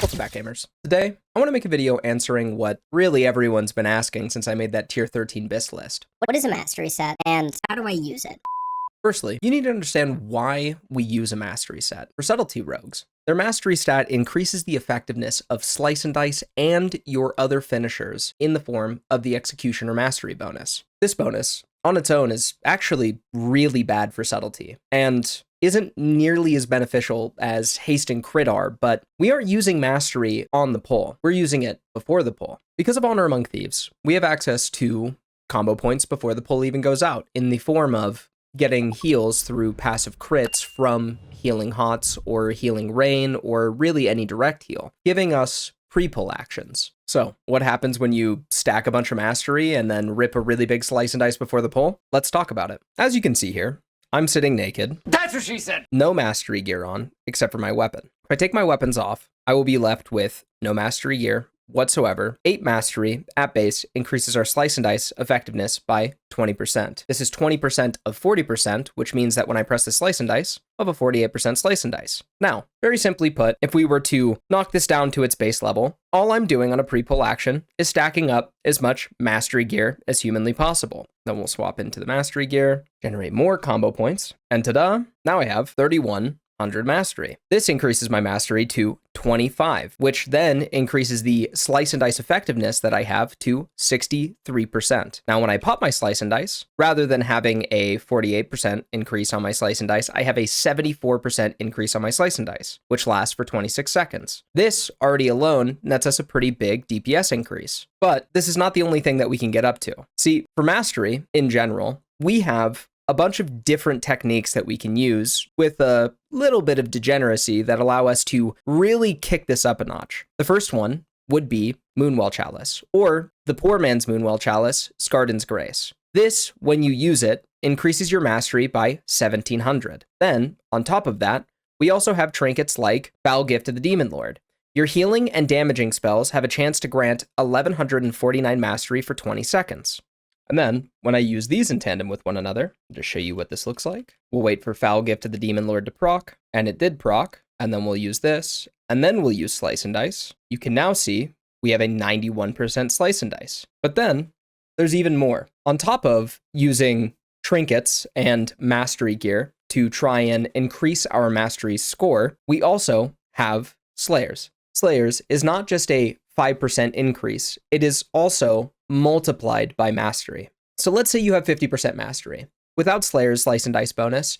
Welcome back, gamers. Today, I want to make a video answering what really everyone's been asking since I made that tier 13 BIS list. What is a mastery set, and how do I use it? Firstly, you need to understand why we use a mastery set. For Subtlety rogues, their mastery stat increases the effectiveness of Slice and Dice and your other finishers in the form of the Executioner Mastery bonus. This bonus, on its own, is actually really bad for Subtlety, and isn't nearly as beneficial as Haste and Crit are, but we aren't using Mastery on the pull. We're using it before the pull. Because of Honor Among Thieves, we have access to combo points before the pull even goes out, in the form of getting heals through passive crits from Healing Hots or Healing Rain, or really any direct heal, giving us pre-pull actions. So, what happens when you stack a bunch of Mastery and then rip a really big Slice and Dice before the pull? Let's talk about it. As you can see here, I'm sitting naked. That's what she said! No Mastery gear on, except for my weapon. If I take my weapons off, I will be left with no Mastery gear whatsoever. 8 Mastery at base increases our Slice and Dice effectiveness by 20%. This is 20% of 40%, which means that when I press the Slice and Dice, I'll have a 48% Slice and Dice. Now, very simply put, if we were to knock this down to its base level, all I'm doing on a pre-pull action is stacking up as much Mastery gear as humanly possible. Then we'll swap into the Mastery gear, generate more combo points, and ta-da, now I have 3,100 Mastery. This increases my Mastery to 25, which then increases the Slice and Dice effectiveness that I have to 63%. Now, when I pop my Slice and Dice, rather than having a 48% increase on my Slice and Dice, I have a 74% increase on my Slice and Dice, which lasts for 26 seconds. This already alone nets us a pretty big DPS increase. But this is not the only thing that we can get up to. See, for Mastery, in general, we have a bunch of different techniques that we can use with a little bit of degeneracy that allow us to really kick this up a notch. The first one would be Moonwell Chalice, or the poor man's Moonwell Chalice, Skarden's Grace. This, when you use it, increases your Mastery by 1,700. Then, on top of that, we also have trinkets like Foul Gift of the Demon Lord. Your healing and damaging spells have a chance to grant 1,149 Mastery for 20 seconds. And then, when I use these in tandem with one another, I'll just show you what this looks like. We'll wait for Foul Gift of the Demon Lord to proc, and it did proc, and then we'll use this, and then we'll use Slice and Dice. You can now see we have a 91% Slice and Dice. But then, there's even more. On top of using trinkets and Mastery gear to try and increase our Mastery score, we also have Slayers. Slayers is not just a 5% increase, it is also multiplied by Mastery. So let's say you have 50% Mastery. Without Slayer's Slice and Dice bonus,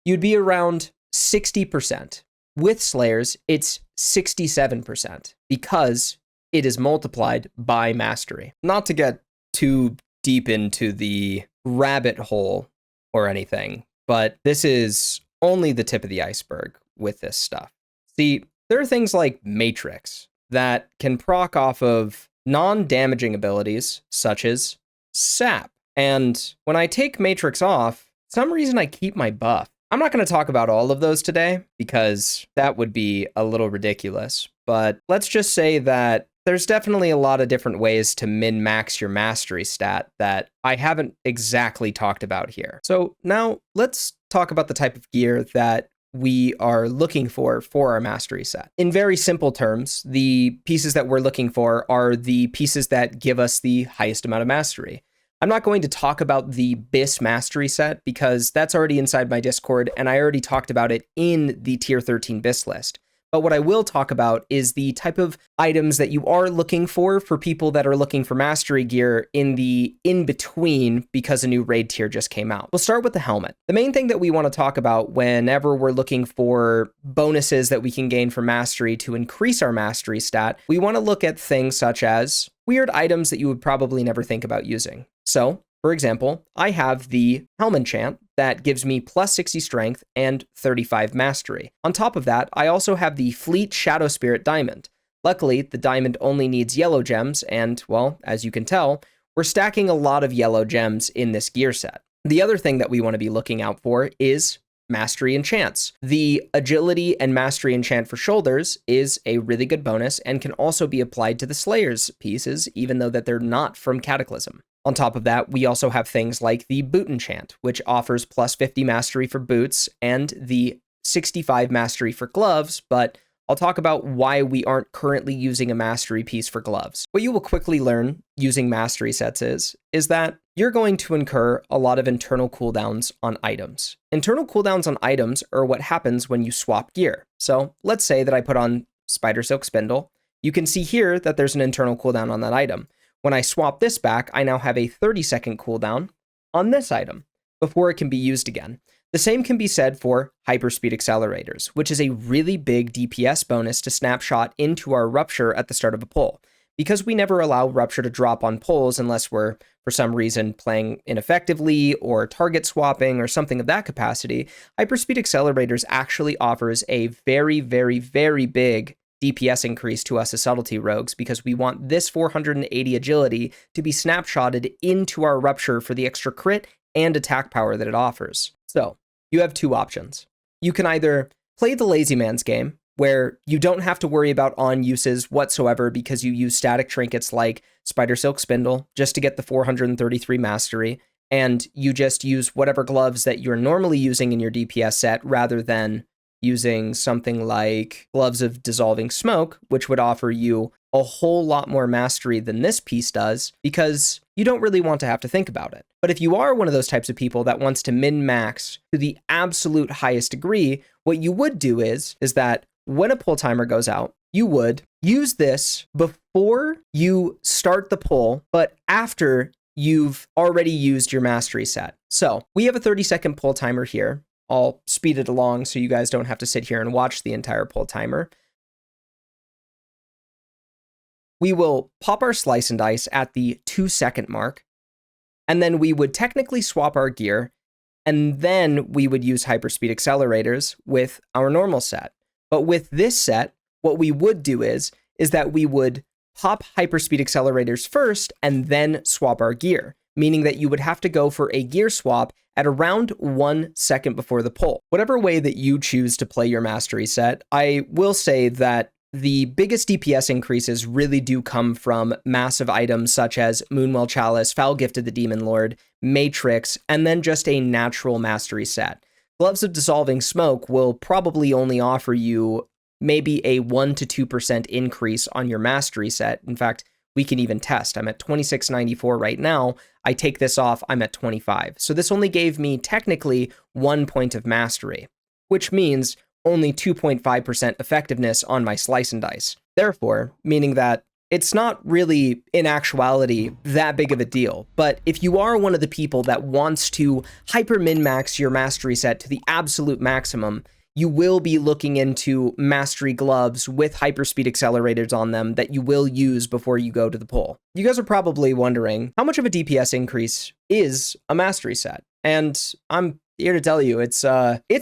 you'd be around 60%. With Slayer's, it's 67% because it is multiplied by Mastery. Not to get too deep into the rabbit hole or anything, but this is only the tip of the iceberg with this stuff. See, there are things like Matrix that can proc off of non-damaging abilities, such as Sap. And when I take Matrix off, for some reason I keep my buff. I'm not going to talk about all of those today, because that would be a little ridiculous. But let's just say that there's definitely a lot of different ways to min-max your Mastery stat that I haven't exactly talked about here. So now let's talk about the type of gear that we are looking for our Mastery set. In very simple terms, the pieces that we're looking for are the pieces that give us the highest amount of Mastery. I'm not going to talk about the BIS Mastery set because that's already inside my Discord and I already talked about it in the tier 13 BIS list. But what I will talk about is the type of items that you are looking for people that are looking for Mastery gear in the in-between because a new raid tier just came out. We'll start with the helmet. The main thing that we want to talk about whenever we're looking for bonuses that we can gain from Mastery to increase our Mastery stat, we want to look at things such as weird items that you would probably never think about using. So, for example, I have the Helm enchant that gives me plus 60 strength and 35 Mastery. On top of that, I also have the Fleet Shadow Spirit Diamond. Luckily, the diamond only needs yellow gems, and, well, as you can tell, we're stacking a lot of yellow gems in this gear set. The other thing that we want to be looking out for is Mastery enchants. The Agility and Mastery enchant for shoulders is a really good bonus and can also be applied to the Slayer's pieces, even though that they're not from Cataclysm. On top of that, we also have things like the Boot Enchant, which offers plus 50 Mastery for boots and the 65 Mastery for gloves, but I'll talk about why we aren't currently using a mastery piece for gloves. What you will quickly learn using mastery sets is that you're going to incur a lot of internal cooldowns on items. Internal cooldowns on items are what happens when you swap gear. So let's say that I put on Spider Silk Spindle. You can see here that there's an internal cooldown on that item. When I swap this back, I now have a 30-second cooldown on this item before it can be used again. The same can be said for hyperspeed accelerators, which is a really big DPS bonus to snapshot into our rupture at the start of a pull. Because we never allow rupture to drop on pulls unless we're, for some reason, playing ineffectively or target swapping or something of that capacity, hyperspeed accelerators actually offers a very, very, very big DPS increase to us as subtlety rogues because we want this 480 agility to be snapshotted into our rupture for the extra crit and attack power that it offers. So you have two options. You can either play the lazy man's game, where you don't have to worry about on uses whatsoever because you use static trinkets like Spider Silk Spindle just to get the 433 mastery, and you just use whatever gloves that you're normally using in your DPS set rather than using something like Gloves of Dissolving Smoke, which would offer you a whole lot more mastery than this piece does because you don't really want to have to think about it. But if you are one of those types of people that wants to min-max to the absolute highest degree, what you would do is that when a pull timer goes out, you would use this before you start the pull, but after you've already used your mastery set. So we have a 30-second pull timer here. I'll speed it along so you guys don't have to sit here and watch the entire pull timer. We will pop our slice and dice at the 2-second mark, and then we would technically swap our gear, and then we would use hyperspeed accelerators with our normal set. But with this set, what we would do is that we would pop hyperspeed accelerators first and then swap our gear, meaning that you would have to go for a gear swap at around 1 second before the pull. Whatever way that you choose to play your mastery set, I will say that the biggest DPS increases really do come from massive items such as Moonwell Chalice, Foul Gift of the Demon Lord, Matrix, and then just a natural mastery set. Gloves of Dissolving Smoke will probably only offer you maybe a 1 to 2% increase on your mastery set. In fact, we can even test. I'm at 2694 right now. I take this off, I'm at 25. So this only gave me technically 1 point of mastery, which means only 2.5% effectiveness on my slice and dice. Therefore, meaning that it's not really, in actuality, that big of a deal. But if you are one of the people that wants to hyper min-max your mastery set to the absolute maximum, you will be looking into mastery gloves with hyperspeed accelerators on them that you will use before you go to the pull. You guys are probably wondering, how much of a DPS increase is a mastery set? And I'm here to tell you, it's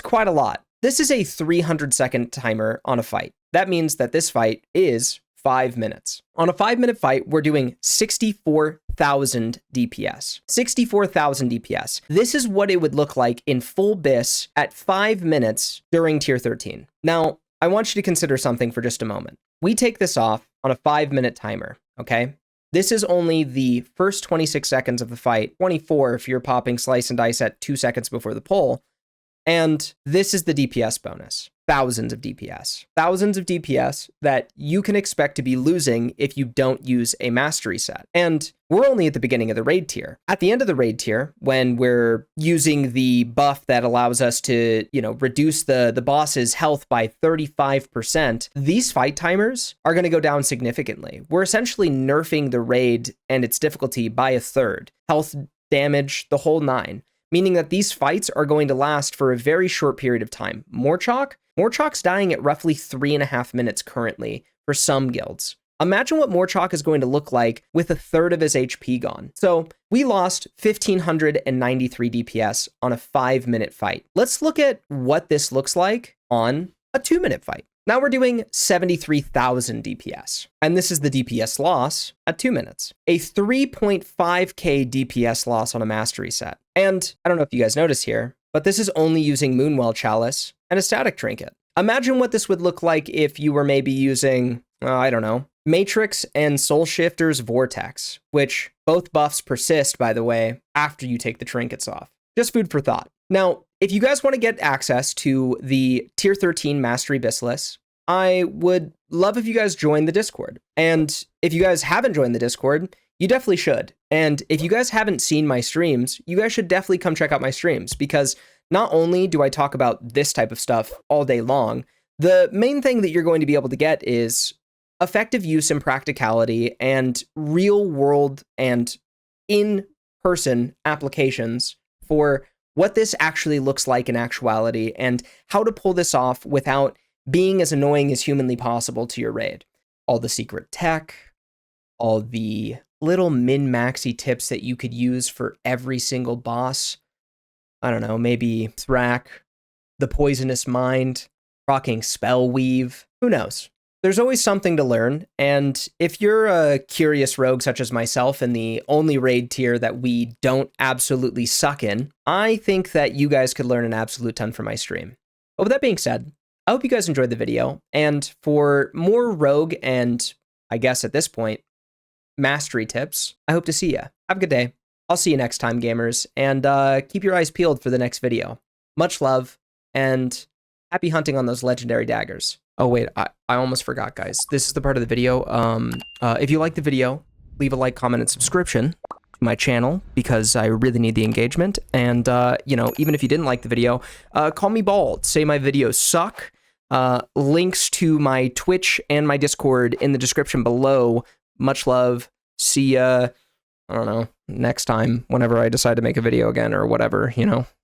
quite a lot. This is a 300-second timer on a fight. That means that this fight is 5 minutes. On a 5-minute fight, we're doing 64,000 DPS. 64,000 DPS. This is what it would look like in full BIS at 5 minutes during tier 13. Now, I want you to consider something for just a moment. We take this off on a 5-minute timer, okay? This is only the first 26 seconds of the fight, 24 if you're popping slice and dice at 2 seconds before the pull. And this is the DPS bonus. Thousands of DPS. Thousands of DPS that you can expect to be losing if you don't use a mastery set. And we're only at the beginning of the raid tier. At the end of the raid tier, when we're using the buff that allows us to, reduce the boss's health by 35%, these fight timers are going to go down significantly. We're essentially nerfing the raid and its difficulty by a third. Health, damage, the whole nine. Meaning that these fights are going to last for a very short period of time. Morchok's dying at roughly 3.5 minutes currently for some guilds. Imagine what Morchok is going to look like with a third of his HP gone. So we lost 1,593 DPS on a 5-minute fight. Let's look at what this looks like on a 2-minute fight. Now we're doing 73,000 DPS, and this is the DPS loss at 2 minutes. A 3.5k DPS loss on a mastery set. And I don't know if you guys notice here, but this is only using Moonwell Chalice and a static trinket. Imagine what this would look like if you were maybe using, Matrix and Soul Shifter's Vortex, which both buffs persist, by the way, after you take the trinkets off. Just food for thought. Now, if you guys want to get access to the Tier 13 Mastery Bislis, I would love if you guys join the Discord. And if you guys haven't joined the Discord, you definitely should. And if you guys haven't seen my streams, you guys should definitely come check out my streams, because not only do I talk about this type of stuff all day long, the main thing that you're going to be able to get is effective use and practicality and real world and in-person applications for what this actually looks like in actuality and how to pull this off without being as annoying as humanly possible to your raid. All the secret tech, all the little min-maxy tips that you could use for every single boss. I don't know, maybe Thrak, the Poisonous Mind, rocking Spell Weave, who knows? There's always something to learn, and if you're a curious rogue such as myself in the only raid tier that we don't absolutely suck in, I think that you guys could learn an absolute ton from my stream. But with that being said, I hope you guys enjoyed the video, and for more rogue and, I guess at this point, mastery tips, I hope to see ya. Have a good day. I'll see you next time, gamers, and keep your eyes peeled for the next video. Much love, and happy hunting on those legendary daggers. Oh wait, I almost forgot, guys. This is the part of the video. If you like the video, leave a like, comment, and subscription to my channel, because I really need the engagement. And, you know, even if you didn't like the video, call me bald. Say my videos suck. Links to my Twitch and my Discord in the description below. Much love. See ya, I don't know, next time, whenever I decide to make a video again or whatever, you know.